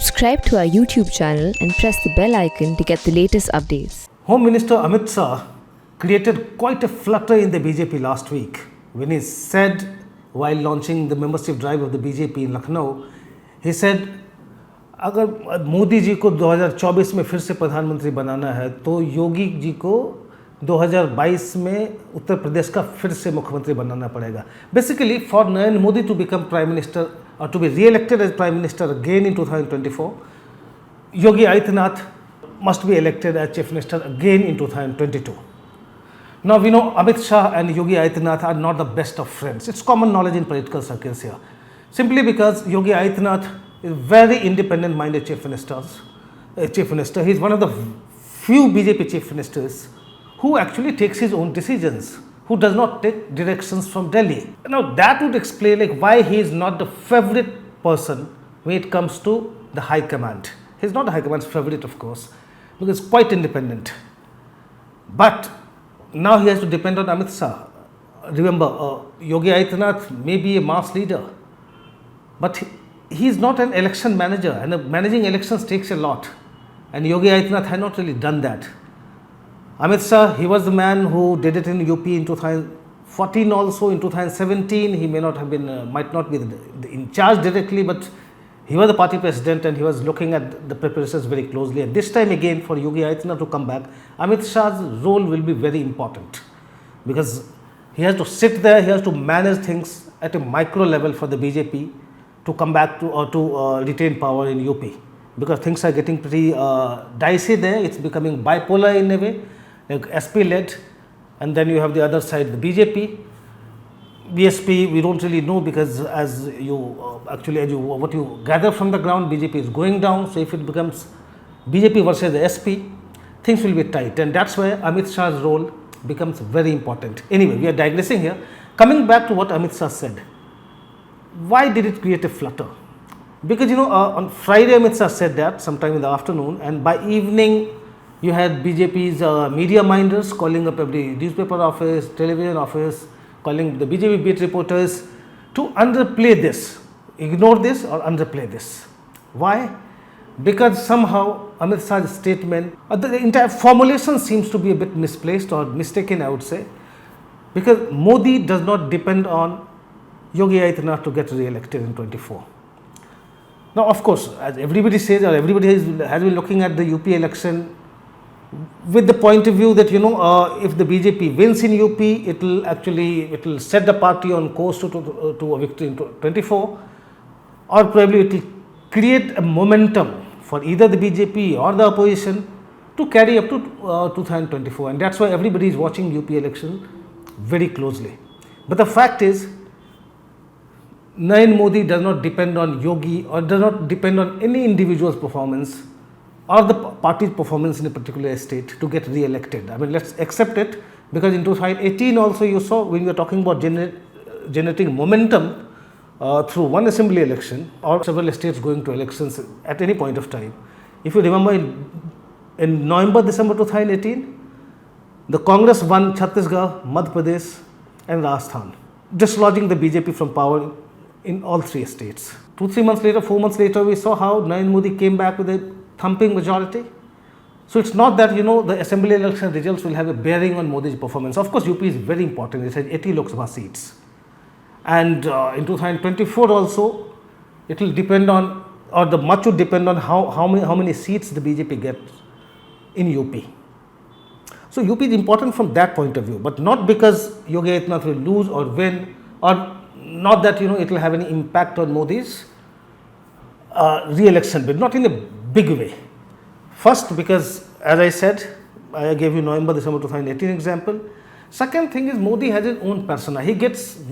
Subscribe to our YouTube channel and press the bell icon to get the latest updates. Home Minister Amit Shah created quite a flutter in the BJP last week when he said, while launching the membership drive of the BJP in Lucknow, he said, अगर मोदी जी को 2024 में फिर से प्रधानमंत्री बनाना है तो योगी जी को 2022 में उत्तर प्रदेश का फिर से मुख्यमंत्री बनाना पड़ेगा. Basically, for Narendra Modi to become prime minister or to be re-elected as prime minister again in 2024, Yogi Adityanath must be elected as chief minister again in 2022. Now we know Amit Shah and Yogi Adityanath are not the best of friends. It's common knowledge in political circles here. Simply because Yogi Adityanath is very independent-minded chief minister. He is one of the few BJP chief ministers who actually takes his own decisions, who does not take directions from Delhi. Now that would explain why he is not the favorite person when it comes to the high command. He is not the high command's favorite, of course, because he is quite independent. But now he has to depend on Amit Shah. Remember, Yogi Adityanath may be a mass leader, but he is not an election manager, and managing elections takes a lot. And Yogi Adityanath had not really done that. Amit Shah, he was the man who did it in UP in 2014 also. In 2017, he may not have been, might not be in charge directly, but he was the party president and he was looking at the preparations very closely. And this time again, for Yogi Adityanath to come back, Amit Shah's role will be very important because he has to sit there, he has to manage things at a micro level for the BJP to come back to or to retain power in UP, because things are getting pretty dicey there. It's becoming bipolar in a way, like SP led, and then you have the other side, the BJP. BSP, we don't really know, because as you what you gather from the ground, BJP is going down. So if it becomes BJP versus the SP, things will be tight, and that's where Amit Shah's role becomes very important. Anyway, we are digressing here. Coming back to what Amit Shah said, why did it create a flutter? Because on Friday Amit Shah said that sometime in the afternoon, and by evening you had BJP's media minders calling up every newspaper office, television office, calling the BJP beat reporters to underplay this, ignore this or underplay this. Why? Because somehow Amit Shah's statement, the entire formulation seems to be a bit misplaced or mistaken, I would say, because Modi does not depend on Yogi Adityanath to get re-elected in 24. Now, of course, as everybody says, or everybody has been looking at the UP election with the point of view that if the BJP wins in UP, it will set the party on course to a victory in 24, or probably it will create a momentum for either the BJP or the opposition to carry up to 2024, and that's why everybody is watching UP election very closely. But the fact is, Narendra Modi does not depend on Yogi or does not depend on any individual's performance or the party's performance in a particular state to get re-elected. I mean, let's accept it, because in 2018 also you saw, when we were talking about generating momentum through one assembly election or several states going to elections at any point of time. If you remember, in November, December 2018, the Congress won Chhattisgarh, Madhya Pradesh and Rajasthan, dislodging the BJP from power in all three states. 2-3 months later, 4 months later, we saw how Narendra Modi came back with a thumping majority. So it's not that the assembly election results will have a bearing on Modi's performance. Of course, UP is very important. It has 80 Lok Sabha seats, and in 2024 also, it will depend on, or the much would depend on how many seats the BJP gets in UP. So UP is important from that point of view, but not because Yogi Adityanath will lose or win, or not that it will have any impact on Modi's re-election bid, not in a big way. First, because as I said, I gave you November, December 2018 example. Second thing is, Modi has his own persona. He has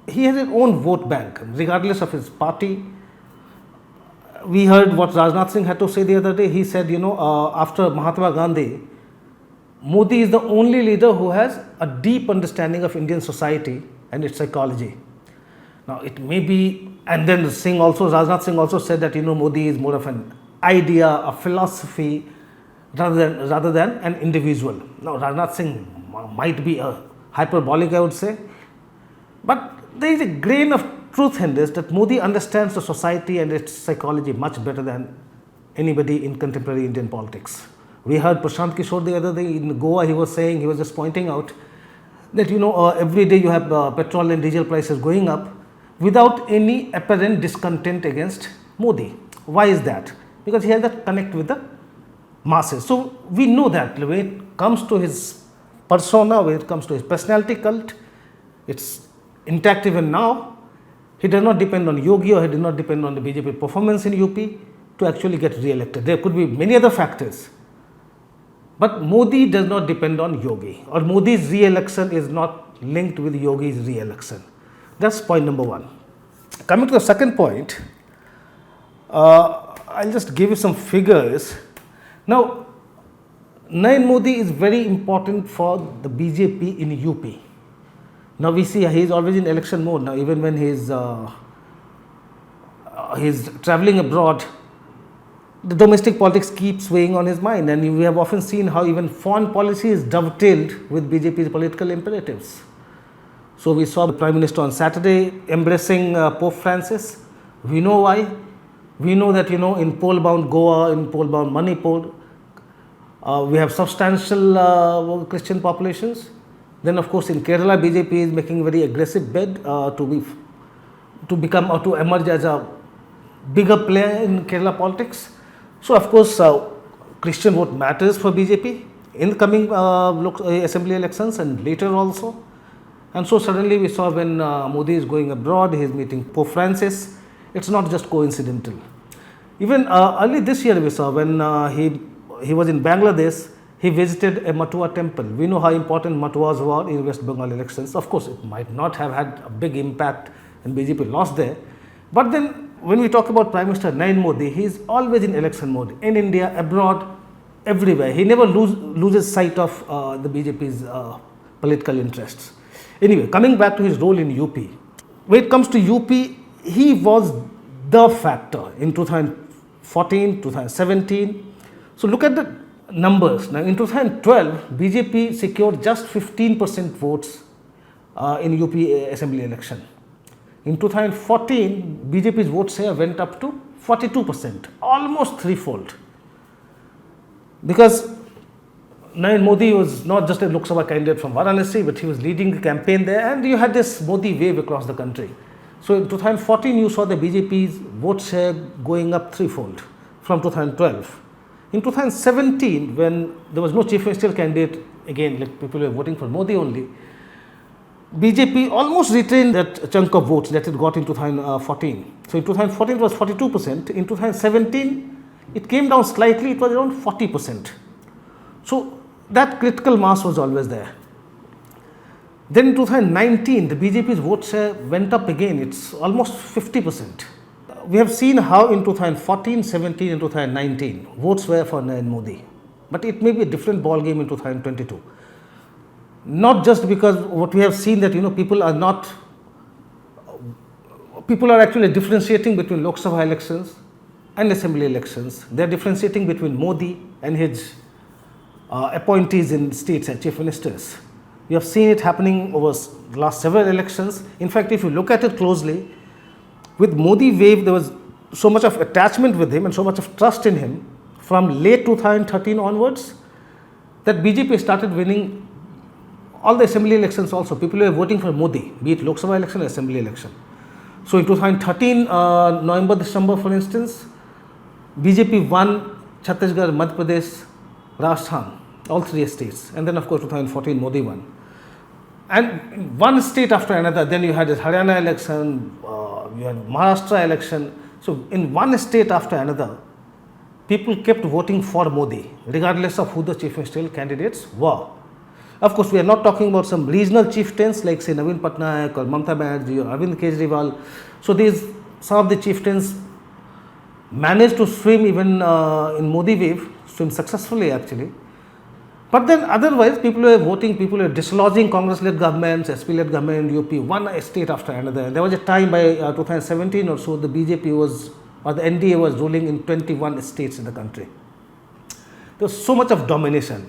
his own vote bank, regardless of his party. We heard what Rajnath Singh had to say the other day. He said, after Mahatma Gandhi, Modi is the only leader who has a deep understanding of Indian society and its psychology. Now it may be, and then Rajnath Singh also said that Modi is more of an idea, a philosophy, rather than an individual. Now Rajnath Singh might be a hyperbolic, I would say, but there is a grain of truth in this, that Modi understands the society and its psychology much better than anybody in contemporary Indian politics. We heard Prashant Kishore the other day in Goa. He was just pointing out that every day you have petrol and diesel prices going up without any apparent discontent against Modi. Why is that? Because he has that connect with the masses. So we know that when it comes to his persona, when it comes to his personality cult, it's intact even now. He does not depend on Yogi, or he does not depend on the BJP performance in UP to actually get re-elected. There could be many other factors. But Modi does not depend on Yogi, or Modi's re-election is not linked with Yogi's re-election. That's point number one. Coming to the second point, I'll just give you some figures. Now, Narendra Modi is very important for the BJP in UP. Now we see he is always in election mode. Now even when he is traveling abroad, the domestic politics keeps weighing on his mind, and we have often seen how even foreign policy is dovetailed with BJP's political imperatives. So we saw the Prime Minister on Saturday embracing Pope Francis. We know why. We know that in pole-bound Goa, in pole-bound Manipur, we have substantial Christian populations. Then of course in Kerala, BJP is making very aggressive bid to become or to emerge as a bigger player in Kerala politics. So of course Christian vote matters for BJP in the coming assembly elections and later also. And so suddenly we saw when Modi is going abroad, he is meeting Pope Francis. It's not just coincidental. Even early this year we saw when he was in Bangladesh, he visited a Matua temple. We know how important Matuas were in West Bengal elections. Of course, it might not have had a big impact and BJP lost there. But then when we talk about Prime Minister Narendra Modi, he is always in election mode, in India, abroad, everywhere. He never loses sight of the BJP's political interests. Anyway, coming back to his role in UP. When it comes to UP, he was the factor in 2014, 2017. So look at the numbers. Now in 2012, BJP secured just 15% votes in UP assembly election. In 2014, BJP's vote share went up to 42%, almost threefold. Because Narendra Modi was not just a Lok Sabha candidate from Varanasi, but he was leading the campaign there, and you had this Modi wave across the country. So in 2014, you saw the BJP's vote share going up threefold from 2012. In 2017, when there was no chief ministerial candidate, again, like people were voting for Modi only, BJP almost retained that chunk of votes that it got in 2014. So in 2014 it was 42%. In 2017, it came down slightly, it was around 40%. So that critical mass was always there. Then in 2019, the BJP's vote share went up again, it's almost 50%. We have seen how in 2014, 17 and 2019, votes were for Narendra Modi. But it may be a different ball game in 2022. Not just because what we have seen that people are actually differentiating between Lok Sabha elections and assembly elections. They are differentiating between Modi and his appointees in states as chief ministers. We have seen it happening over the last several elections. In fact, if you look at it closely, with Modi wave, there was so much of attachment with him and so much of trust in him from late 2013 onwards that BJP started winning all the assembly elections also. People were voting for Modi, be it Lok Sabha election or assembly election. So in 2013, November, December, for instance, BJP won Chhattisgarh, Madhya Pradesh, Rajasthan, all three states. And then of course 2014, Modi won. And one state after another, then you had this Haryana election, you had Maharashtra election. So in one state after another, people kept voting for Modi, regardless of who the chief ministerial candidates were. Of course, we are not talking about some regional chieftains like say Naveen Patnaik or Mamata Banerjee or Arvind Kejriwal. So some of the chieftains managed to swim even in Modi wave, swim successfully actually. But then otherwise, people were voting, people were dislodging Congress-led governments, SP-led government in UP, one state after another. And there was a time by 2017 or so, the BJP was, or the NDA was ruling in 21 states in the country. There was so much of domination.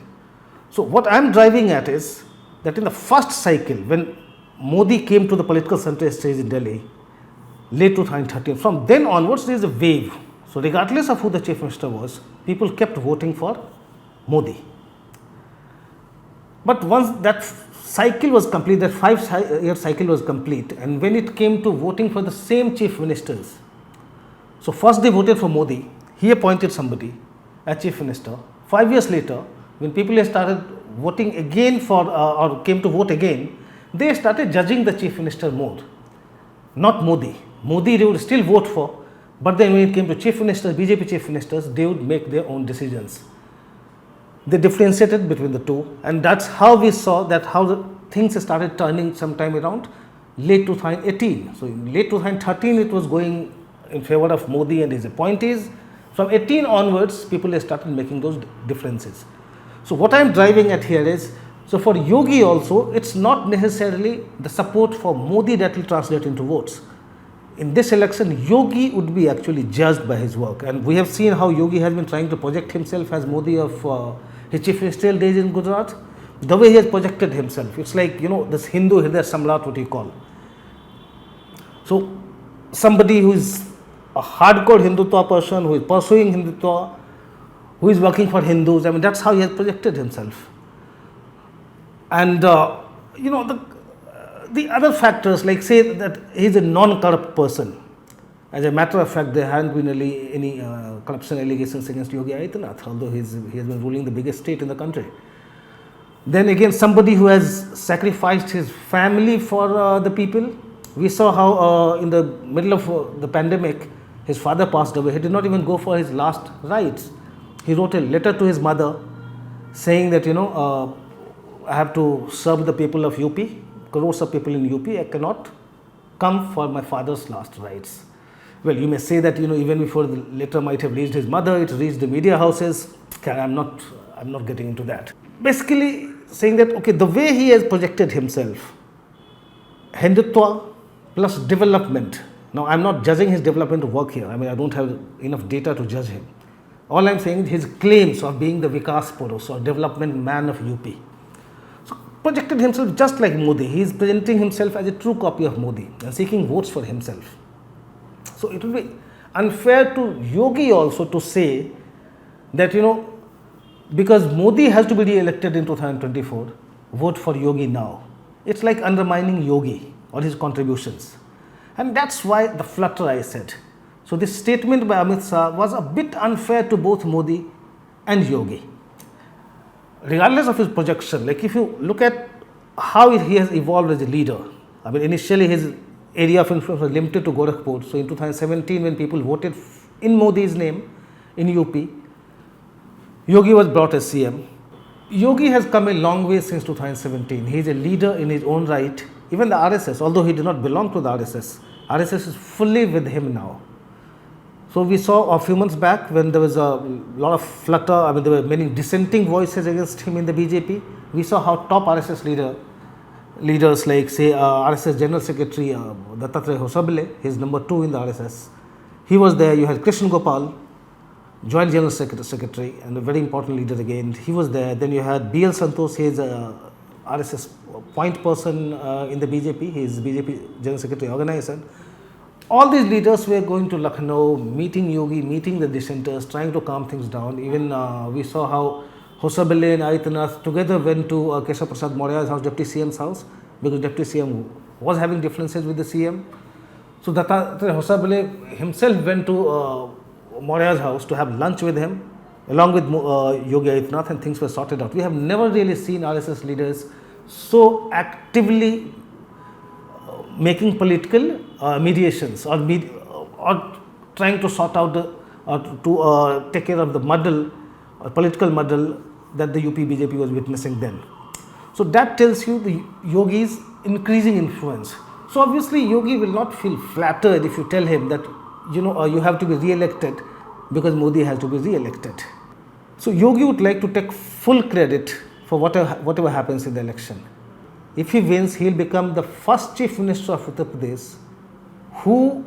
So what I am driving at is that in the first cycle, when Modi came to the political center stage in Delhi, late 2013. From then onwards, there is a wave. So regardless of who the chief minister was, people kept voting for Modi. But once that cycle was complete, that 5-year cycle was complete, and when it came to voting for the same chief ministers, so first they voted for Modi, he appointed somebody as chief minister. 5 years later, when people started voting again for or came to vote again, they started judging the chief minister more, not Modi. Modi they would still vote for, but then when it came to chief ministers, BJP chief ministers, they would make their own decisions. They differentiated between the two, and that's how we saw that how the things started turning sometime around late 2018. So in late 2013, it was going in favor of Modi and his appointees. From 18 onwards, people started making those differences. So what I'm driving at here is, so for Yogi also, it's not necessarily the support for Modi that will translate into votes. In this election, Yogi would be actually judged by his work, and we have seen how Yogi has been trying to project himself as Modi of his chief ministerial days in Gujarat. The way he has projected himself, it's like, this Hindu Hriday Samrat, what you call. So somebody who is a hardcore Hindutva person, who is pursuing Hindutva, who is working for Hindus, I mean, that's how he has projected himself. And the other factors, like say that he is a non-corrupt person. As a matter of fact, there haven't been really any corruption allegations against Yogi Adityanath, although he has been ruling the biggest state in the country. Then again, somebody who has sacrificed his family for the people. We saw how in the middle of the pandemic, his father passed away. He did not even go for his last rites. He wrote a letter to his mother saying that, I have to serve the people of UP, crores of people in UP. I cannot come for my father's last rites. Well, you may say that, even before the letter might have reached his mother, it reached the media houses. I'm not getting into that. Basically saying that, okay, the way he has projected himself, Hindutva plus development. Now, I'm not judging his development work here. I mean, I don't have enough data to judge him. All I'm saying is his claims of being the Vikas Purush or development man of UP. So, projected himself just like Modi. He is presenting himself as a true copy of Modi and seeking votes for himself. So, it will be unfair to Yogi also to say that, because Modi has to be re-elected in 2024, vote for Yogi now. It's like undermining Yogi or his contributions. And that's why the flutter I said. So this statement by Amit Shah was a bit unfair to both Modi and Yogi. Regardless of his projection, like if you look at how he has evolved as a leader, I mean, initially his area of influence was limited to Gorakhpur. So in 2017, when people voted in Modi's name in UP, Yogi was brought as CM. Yogi has come a long way since 2017. He is a leader in his own right. Even the RSS, although he did not belong to the RSS is fully with him now. So we saw a few months back when there was a lot of flutter, I mean there were many dissenting voices against him in the BJP. We saw how top RSS leaders like say RSS General Secretary Dattatreya Hosabale, he is number 2 in the RSS. He was there. You had Krishnan Gopal, Joint General Secretary and a very important leader again. He was there. Then you had BL Santosh, he is a RSS point person in the BJP. He is BJP General Secretary Organization. All these leaders were going to Lucknow, meeting Yogi, meeting the dissenters, trying to calm things down. Even we saw how Hosabale and Adityanath together went to Keshav Prasad Maurya's house, Deputy CM's house, because Deputy CM was having differences with the CM. So Dattatreya Hosabale himself went to Maurya's house to have lunch with him, along with Yogi Adityanath, and things were sorted out. We have never really seen RSS leaders so actively making political mediations or trying to sort out to take care of the muddle, political muddle that the UP BJP was witnessing then. So that tells you the Yogi's increasing influence. So obviously Yogi will not feel flattered if you tell him that you have to be re-elected because Modi has to be re-elected. So Yogi would like to take full credit for whatever happens in the election. If he wins, he will become the first chief minister of Uttar Pradesh who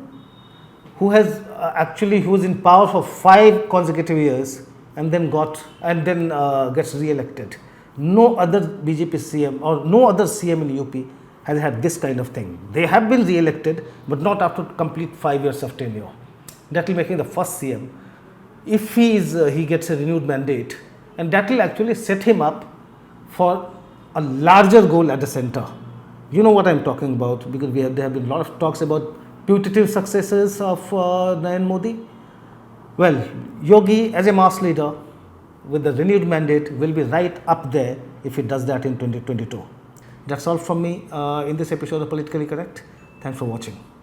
was in power for 5 consecutive years and then gets re-elected. No other BJP CM or no other CM in UP has had this kind of thing. They have been re-elected, but not after complete 5 years of tenure. That will make him the first CM. If he gets a renewed mandate, and that will actually set him up for a larger goal at the center. You know what I am talking about, because there have been a lot of talks about putative successors of Narendra Modi. Well, Yogi as a mass leader with the renewed mandate will be right up there if he does that in 2022. That's all from me in this episode of Politically Correct. Thanks for watching.